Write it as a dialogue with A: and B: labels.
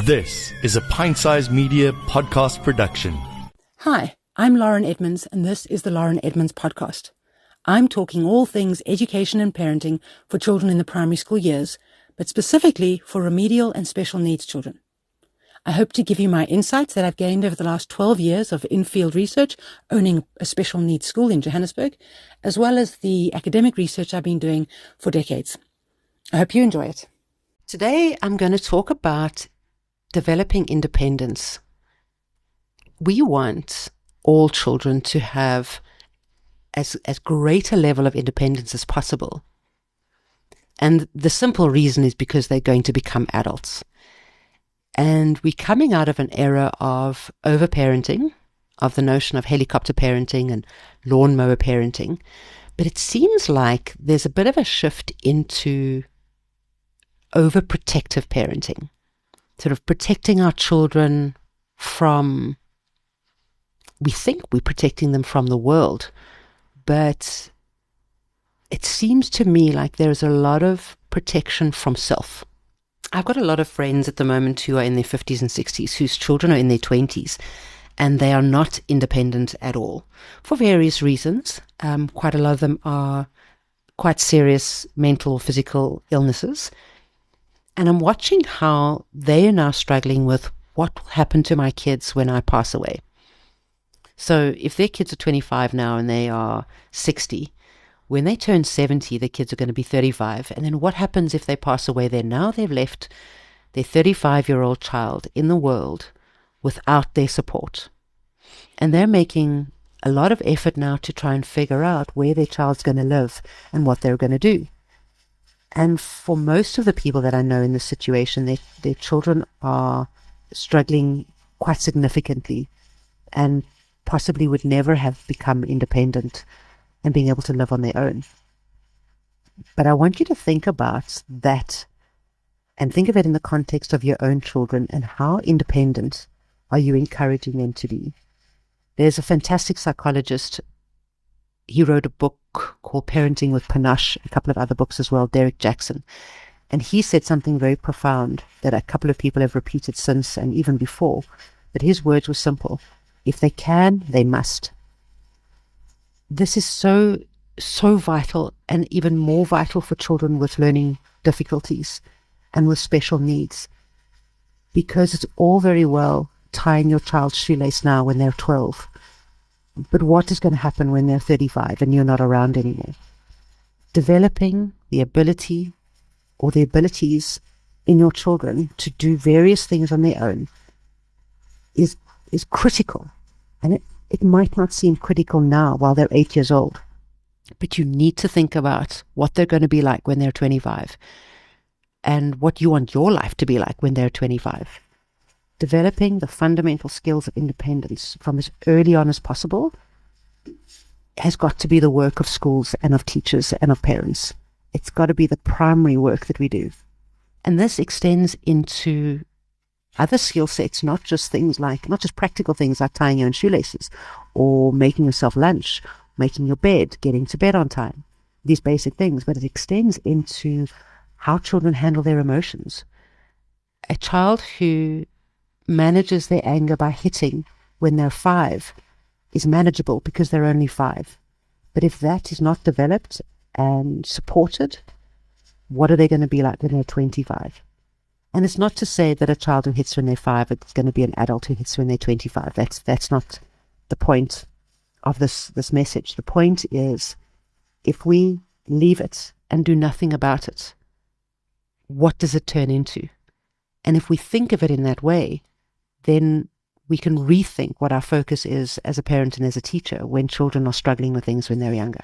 A: This is a Pint-Size Media podcast production.
B: Hi, I'm Lauren Edmonds, and this is the Lauren Edmonds Podcast. I'm talking all things education and parenting for children in the primary school years, but specifically for remedial and special needs children. I hope to give you my insights that I've gained over the last 12 years of in-field research, owning a special needs school in Johannesburg, as well as the academic research I've been doing for decades. I hope you enjoy it. Today, I'm going to talk about developing independence. We want all children to have as great a level of independence as possible. And the simple reason is because they're going to become adults. And we're coming out of an era of overparenting, of the notion of helicopter parenting and lawnmower parenting. But it seems like there's a bit of a shift into overprotective parenting, sort of protecting our children from, we think we're protecting them from the world, but it seems to me like there's a lot of protection from self. I've got a lot of friends at the moment who are in their 50s and 60s, whose children are in their 20s, and they are not independent at all for various reasons. Quite a lot of them are quite serious mental or physical illnesses. And I'm watching how they are now struggling with what will happen to my kids when I pass away. So if their kids are 25 now and they are 60, when they turn 70, the kids are going to be 35. And then what happens if they pass away then? Now they've left their 35-year-old child in the world without their support. And they're making a lot of effort now to try and figure out where their child's going to live and what they're going to do. And for most of the people that I know in this situation, their children are struggling quite significantly and possibly would never have become independent and being able to live on their own. But I want you to think about that and think of it in the context of your own children and how independent are you encouraging them to be. There's a fantastic psychologist. He wrote a book called Parenting with Panache, a couple of other books as well, Derek Jackson. And he said something very profound that a couple of people have repeated since and even before. But his words were simple. If they can, they must. This is so vital, and even more vital for children with learning difficulties and with special needs, because it's all very well tying your child's shoelace now when they're 12. But what is going to happen when they're 35 and you're not around anymore? Developing the ability or the abilities in your children to do various things on their own is critical. And it might not seem critical now while they're 8 years old, but you need to think about what they're going to be like when they're 25 and what you want your life to be like when they're 25. Developing the fundamental skills of independence from as early on as possible has got to be the work of schools and of teachers and of parents. It's got to be the primary work that we do. And this extends into other skill sets, not just practical things like tying your own shoelaces or making yourself lunch, making your bed, getting to bed on time, these basic things, but it extends into how children handle their emotions. A child who manages their anger by hitting when they're 5 is manageable because they're only 5. But if that is not developed and supported, what are they going to be like when they're 25? And it's not to say that a child who hits when they're 5 is going to be an adult who hits when they're 25. That's not the point of this message. The point is, if we leave it and do nothing about it, what does it turn into? And if we think of it in that way, then we can rethink what our focus is as a parent and as a teacher when children are struggling with things when they're younger.